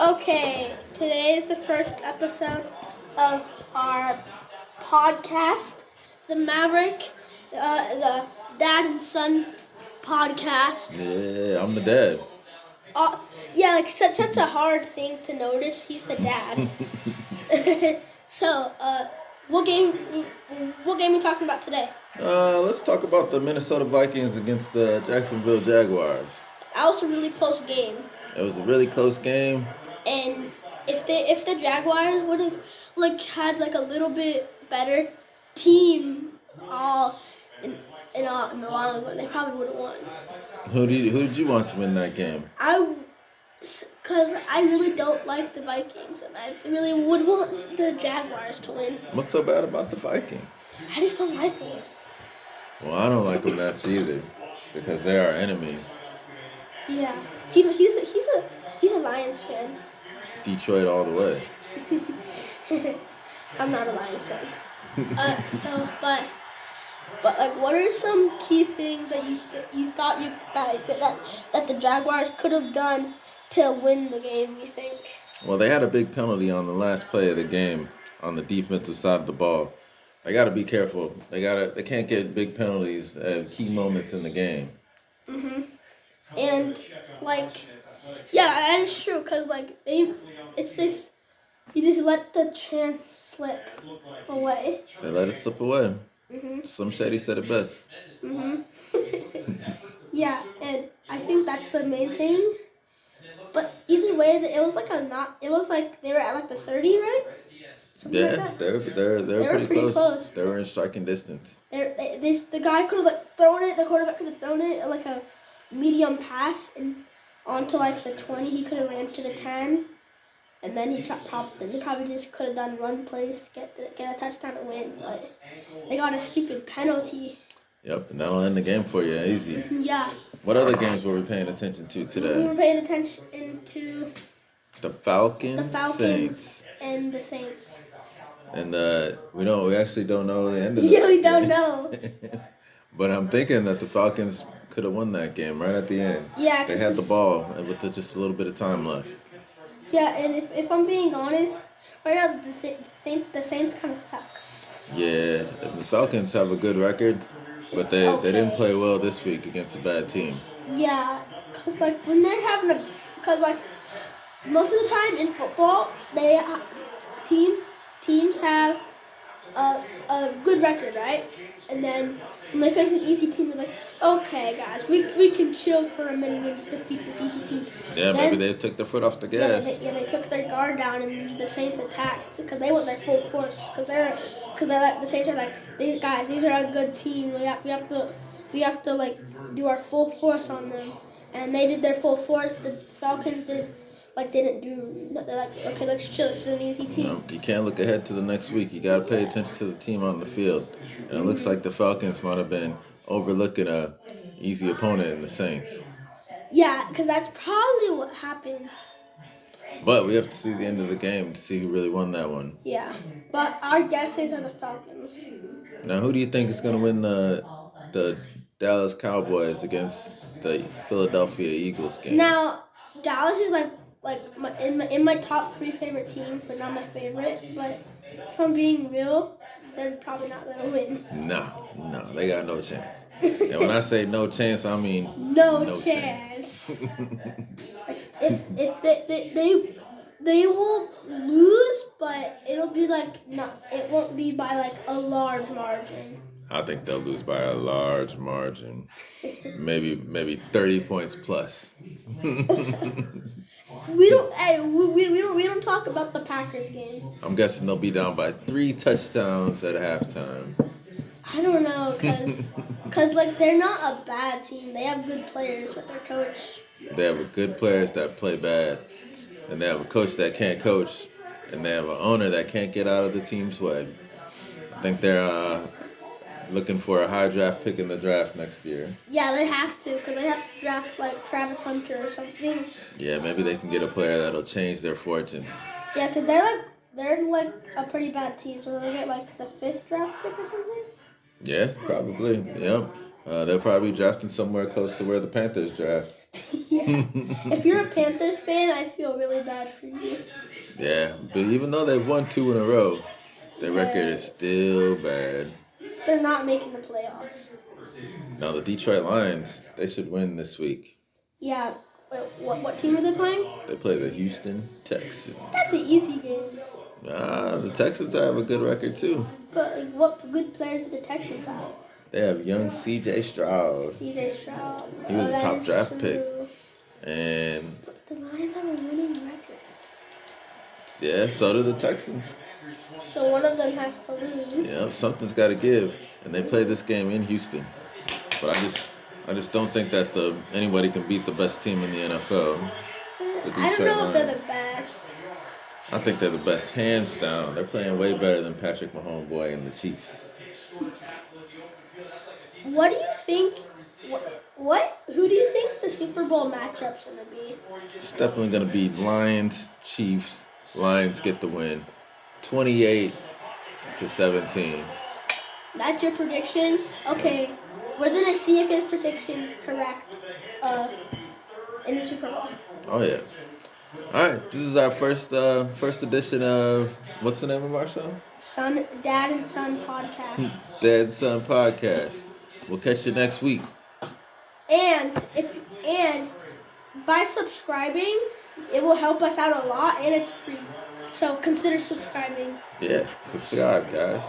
Okay, today is the first episode of our podcast, the Maverick, the Dad and Son podcast. Yeah, I'm the dad. Yeah, like such a hard thing to notice. He's the dad. So, what game? What game are we talking about today? Let's talk about the Minnesota Vikings against the Jacksonville Jaguars. That was a really close game. It was a really close game. And if the Jaguars would have had a little bit better team in the long run, they probably would have won. Who did you want to win that game? Because I really don't like the Vikings, and I really would want the Jaguars to win. What's so bad about the Vikings? I just don't like them. Well, I don't like them that either, because they are enemies. Yeah, he's a Lions fan. Detroit all the way. I'm not a Lions fan. But what are some key things that you thought that the Jaguars could have done to win the game? You think? Well, they had a big penalty on the last play of the game on the defensive side of the ball. They got to be careful. They can't get big penalties at key moments in the game. Mhm. And yeah, that is true. Cause it's just you just let the chance slip away. They let it slip away. Mhm. Some Shady said it best. Mhm. Yeah, and I think that's the main thing. But either way, it was It was they were at the 30, right? Something like that. They're pretty close. They were in striking distance. The guy could have thrown it. The quarterback could have thrown it like a medium pass and onto the 20. He could have ran to the 10, and then he probably just could have done run plays, get a touchdown and win. But they got a stupid penalty. Yep, and that'll end the game for you easy. Yeah. What other games were we paying attention to today? We were paying attention to the Falcons, Saints, and the Saints. And we actually don't know the end of Yeah, we don't know. But I'm thinking that the Falcons could have won that game right at the end. Yeah, they had the ball with just a little bit of time left. Yeah, and if I'm being honest, right now the Saints kind of suck. Yeah, the Falcons have a good record, but they didn't play well this week against a bad team. Yeah, cause when they're having most of the time in football, teams have a good record, right? And then when they face an easy team, they're like, okay, guys, we can chill for a minute and defeat this easy team. Yeah, maybe they took their foot off the gas. They took their guard down, and the Saints attacked because they went their full force. Because the Saints are these are a good team. We have to do our full force on them, and they did their full force. The Falcons didn't do. They're okay, let's chill. This is an easy team. No, you can't look ahead to the next week. You got to pay attention to the team on the field. And it looks like the Falcons might have been overlooking a easy opponent in the Saints. Yeah, because that's probably what happened. But we have to see the end of the game to see who really won that one. Yeah, but our guesses are the Falcons. Now, who do you think is going to win the Dallas Cowboys against the Philadelphia Eagles game? Now, Dallas is in my top 3 favorite teams, but not my favorite. But if I'm being real, they're probably not gonna win. No, they got no chance. And when I say no chance, I mean no chance. if they will lose, but it'll be it won't be by a large margin. I think they'll lose by a large margin. maybe 30 points plus. We don't talk about the Packers game. I'm guessing they'll be down by 3 touchdowns at halftime. I don't know, cause they're not a bad team. They have good players, but their coach. They have good players that play bad, and they have a coach that can't coach, and they have an owner that can't get out of the team's way. I think they're looking for a high draft pick in the draft next year. Yeah, they have to, because they have to draft Travis Hunter or something. Yeah, maybe they can get a player that'll change their fortunes. Yeah, because they're a pretty bad team, so they'll get the 5th draft pick or something. Yeah, probably. Yep. They'll probably be drafting somewhere close to where the Panthers draft. Yeah. If you're a Panthers fan, I feel really bad for you. Yeah, but even though they've won 2 in a row, their record Yeah. is still bad. They're not making the playoffs. Now the Detroit Lions, they should win this week. Yeah. Wait, what team are they playing? They play the Houston Texans. That's an easy game. The Texans have a good record too. But like, what good players do the Texans have? They have young C.J. Stroud, C.J. Stroud. He was a that top is draft true. pick. and But the Lions have a winning record. yeah, so do the Texans. So one of them has to lose. Yeah, something's got to give, and they play this game in Houston. But I just don't think that anybody can beat the best team in the NFL. I don't know if they're the best. I think they're the best, hands down. They're playing way better than Patrick Mahomes and the Chiefs. What do you think? Who do you think the Super Bowl matchup's gonna be? It's definitely going to be Lions, Chiefs. Lions get the win, 28-17. That's your prediction? Okay, we're gonna see if his prediction's correct. In the Super Bowl. Oh yeah. All right, this is our first edition of what's the name of our show? Dad and Son podcast. Dad and Son podcast. We'll catch you next week. And by subscribing, it will help us out a lot, and it's free. So consider subscribing. Yeah, subscribe, guys.